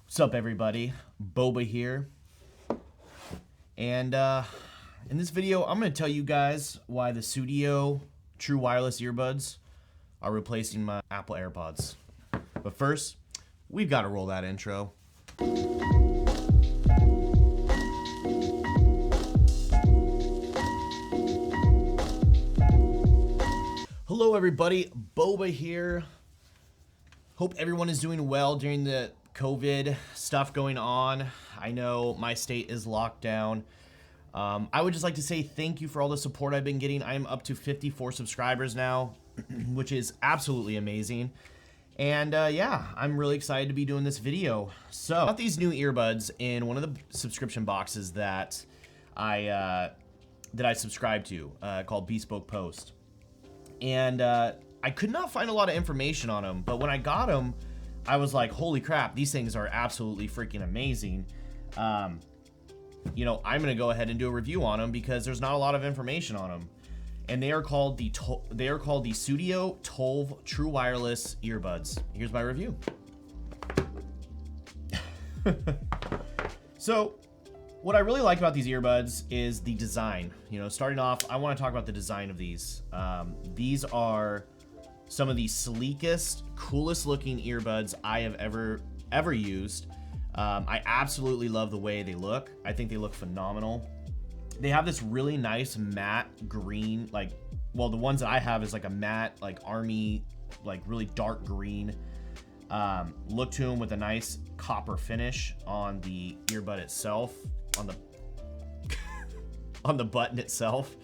What's up, everybody? Boba here. And in this video, I'm going to tell you guys why the Sudio True Wireless earbuds are replacing my Apple AirPods. But first, we've got to roll that intro. Hello, everybody. Boba here. Hope everyone is doing well during the COVID stuff going on. I know my state is locked down. I would just like to say thank you for all the support I've been getting. I am up to 54 subscribers now, which is absolutely amazing. And yeah, I'm really excited to be doing this video. So, I got these new earbuds in one of the subscription boxes that I subscribe to, called Bespoke Post. And I could not find a lot of information on them, but when I got them, I was like, holy crap, these things are absolutely freaking amazing. You know, I'm gonna go ahead and do a review on them because there's not a lot of information on them. And they are called the Sudio TOLV True Wireless earbuds. Here's my review. So, what I really like about these earbuds is the design. You know, starting off, I want to talk about the design of these. These are some of the sleekest, coolest looking earbuds I have ever used. I absolutely love the way they look. I think they look phenomenal. They have this really nice matte green, like, well, the ones that I have is like a matte, like army, like really dark green look to them, with a nice copper finish on the earbud itself, on the on the button itself.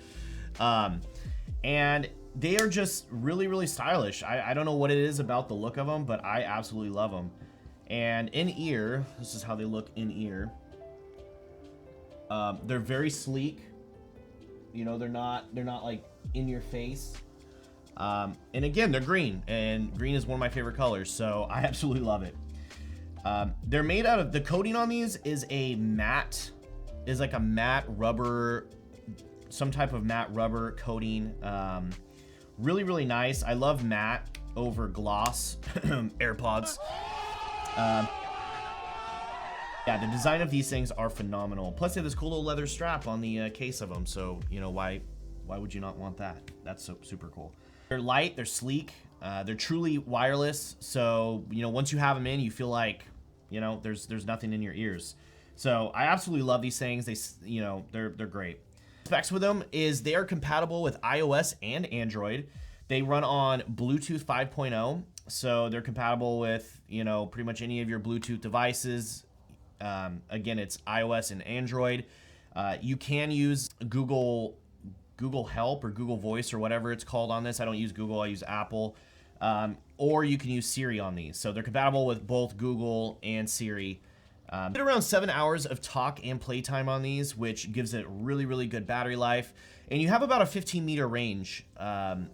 And they are just really, really stylish. I don't know what it is about the look of them, but I absolutely love them. And in ear, this is how they look in ear. They're very sleek. You know, they're not like in your face. And again, they're green, and green is one of my favorite colors, so I absolutely love it. They're made out of, the coating on these is like a matte rubber, some type of matte rubber coating. Really, really nice. I love matte over gloss. AirPods. Yeah, the design of these things are phenomenal. Plus, they have this cool little leather strap on the case of them. So, you know, why would you not want that? That's super cool. They're light, they're sleek, they're truly wireless. So, you know, once you have them in, you feel like, you know, there's nothing in your ears. So I absolutely love these things. They're great. Specs with them is they are compatible with iOS and Android. They run on Bluetooth 5.0, so they're compatible with, you know, pretty much any of your Bluetooth devices. Again, it's iOS and Android. You can use Google Help or Google Voice or whatever it's called on this. I don't use Google, I use Apple. Or you can use Siri on these. So they're compatible with both Google and Siri. Get around 7 hours of talk and playtime on these, which gives it really, really good battery life. And you have about a 15-meter range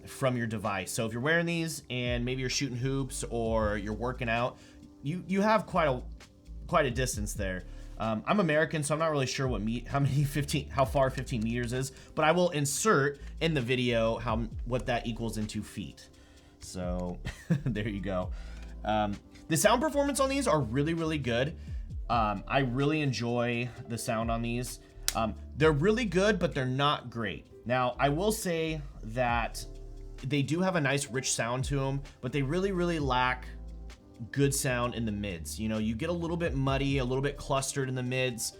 from your device. So if you're wearing these and maybe you're shooting hoops or you're working out, you have quite a distance there. I'm American, so I'm not really sure how far 15 meters is, but I will insert in the video what that equals in 2 feet. So there you go. The sound performance on these are really, really good. I really enjoy the sound on these. They're really good, but they're not great. Now, I will say that they do have a nice rich sound to them, but they really, really lack good sound in the mids. You know, you get a little bit muddy, a little bit clustered in the mids.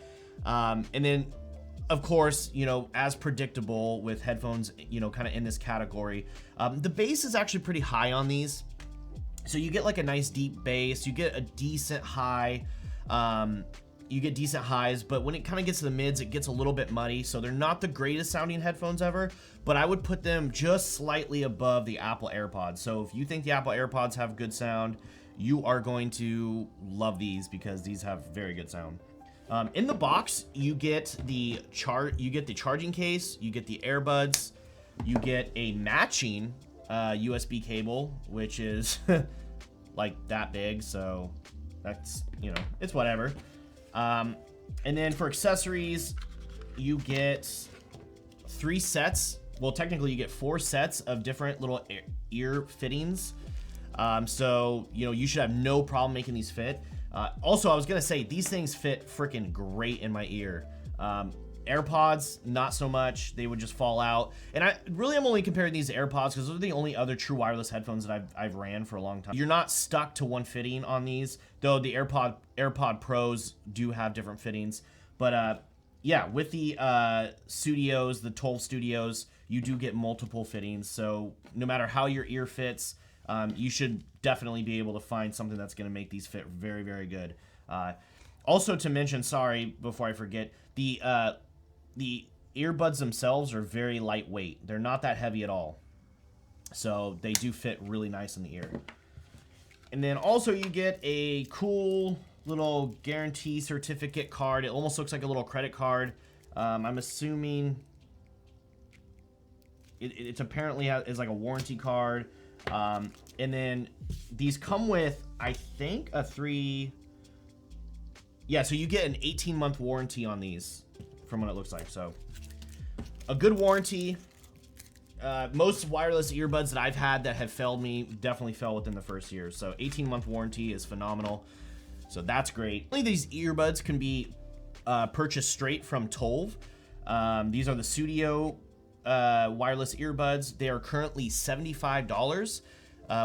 And then, of course, you know, as predictable with headphones, you know, kind of in this category, the bass is actually pretty high on these. So you get like a nice deep bass, you get a decent high, you get decent highs, but when it kind of gets to the mids, it gets a little bit muddy. So they're not the greatest sounding headphones ever, but I would put them just slightly above the Apple AirPods. So if you think the Apple AirPods have good sound, you are going to love these because these have very good sound. In the box, you get the charging case, you get the earbuds, you get a matching USB cable, which is like that big, so that's, you know, it's whatever. And then for accessories, you get 3 sets. Well, technically you get 4 sets of different little ear fittings. So, you know, you should have no problem making these fit. Also, I was gonna say, these things fit freaking great in my ear. AirPods, not so much. They would just fall out. And I'm only comparing these to AirPods because those are the only other true wireless headphones that I've ran for a long time. You're not stuck to one fitting on these, though the AirPod Pros do have different fittings. But yeah, with the Studios, the TOLV Studios, you do get multiple fittings. So no matter how your ear fits, you should definitely be able to find something that's going to make these fit very, very good. Also to mention, sorry, before I forget, the earbuds themselves are very lightweight. They're not that heavy at all. So they do fit really nice in the ear. And then also you get a cool little guarantee certificate card. It almost looks like a little credit card. I'm assuming it's apparently is like a warranty card. And then these come with, I think, yeah, so you get an 18-month warranty on these from what it looks like. So a good warranty. Most wireless earbuds that I've had that have failed me definitely fell within the first year. So 18-month warranty is phenomenal. So that's great. Only these earbuds can be purchased straight from TOLV. These are the Sudio wireless earbuds. They are currently $75.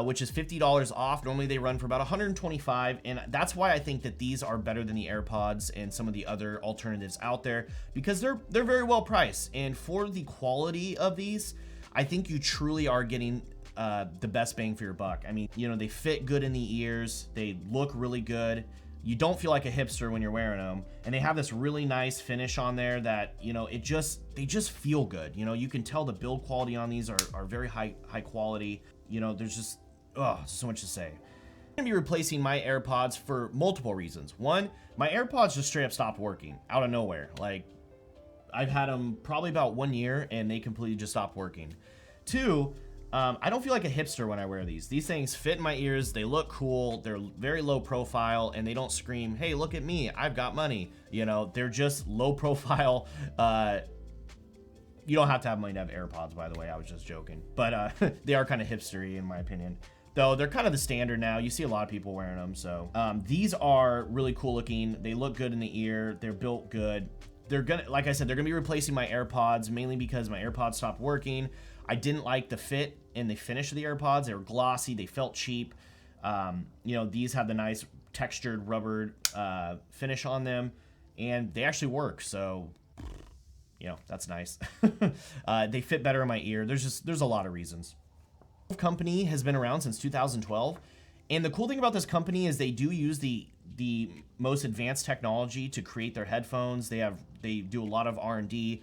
Which is $50 off. Normally they run for about $125, and that's why I think that these are better than the AirPods and some of the other alternatives out there, because they're very well priced. And for the quality of these, I think you truly are getting the best bang for your buck. I mean, you know, they fit good in the ears. They look really good. You don't feel like a hipster when you're wearing them, and they have this really nice finish on there that, you know, they just feel good. You know, you can tell the build quality on these are very high quality. You know, there's just, so much to say. I'm gonna be replacing my AirPods for multiple reasons. One, my AirPods just straight up stopped working out of nowhere. Like, I've had them probably about 1 year and they completely just stopped working. Two, I don't feel like a hipster when I wear these. These things fit in my ears, they look cool, they're very low profile, and they don't scream, hey, look at me, I've got money. You know, they're just low profile. You don't have to have money to have AirPods, by the way. I was just joking. But they are kind of hipstery, in my opinion. Though they're kind of the standard now. You see a lot of people wearing them. So these are really cool looking. They look good in the ear. They're built good. They're gonna, like I said, they're gonna be replacing my AirPods, mainly because my AirPods stopped working. I didn't like the fit and the finish of the AirPods. They were glossy. They felt cheap. You know, these have the nice textured rubber finish on them, and they actually work. So, you know, that's nice. They fit better in my ear. There's a lot of reasons. The company has been around since 2012, and the cool thing about this company is they do use the most advanced technology to create their headphones. They do a lot of R&D.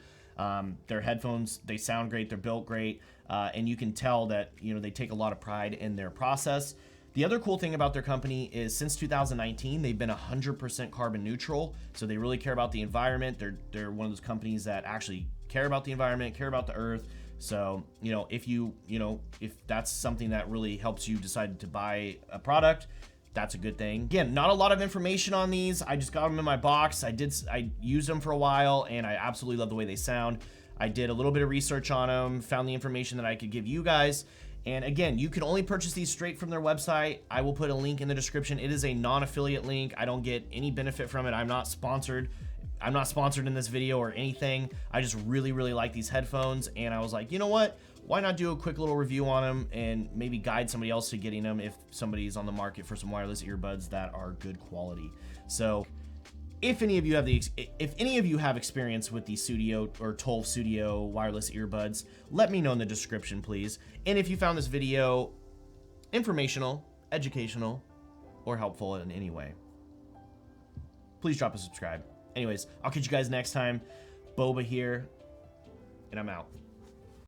Their headphones, they sound great, they're built great, and you can tell that, you know, they take a lot of pride in their process. The other cool thing about their company is since 2019, they've been 100% carbon neutral. So they really care about the environment. They're one of those companies that actually care about the environment, care about the earth. So, you know, if that's something that really helps you decide to buy a product, that's a good thing. Again, not a lot of information on these. I just got them in my box. I used them for a while, and I absolutely love the way they sound. I did a little bit of research on them, found the information that I could give you guys. And again, you can only purchase these straight from their website. I will put a link in the description. It is a non-affiliate link. I don't get any benefit from it. I'm not sponsored. I'm not sponsored in this video or anything. I just really, really like these headphones. And I was like, you know what? Why not do a quick little review on them and maybe guide somebody else to getting them if somebody's on the market for some wireless earbuds that are good quality. So if any of you have experience with the Sudio or TOLV Sudio wireless earbuds, let me know in the description, please. And if you found this video informational, educational, or helpful in any way, please drop a subscribe. Anyways, I'll catch you guys next time. Boba here, and I'm out.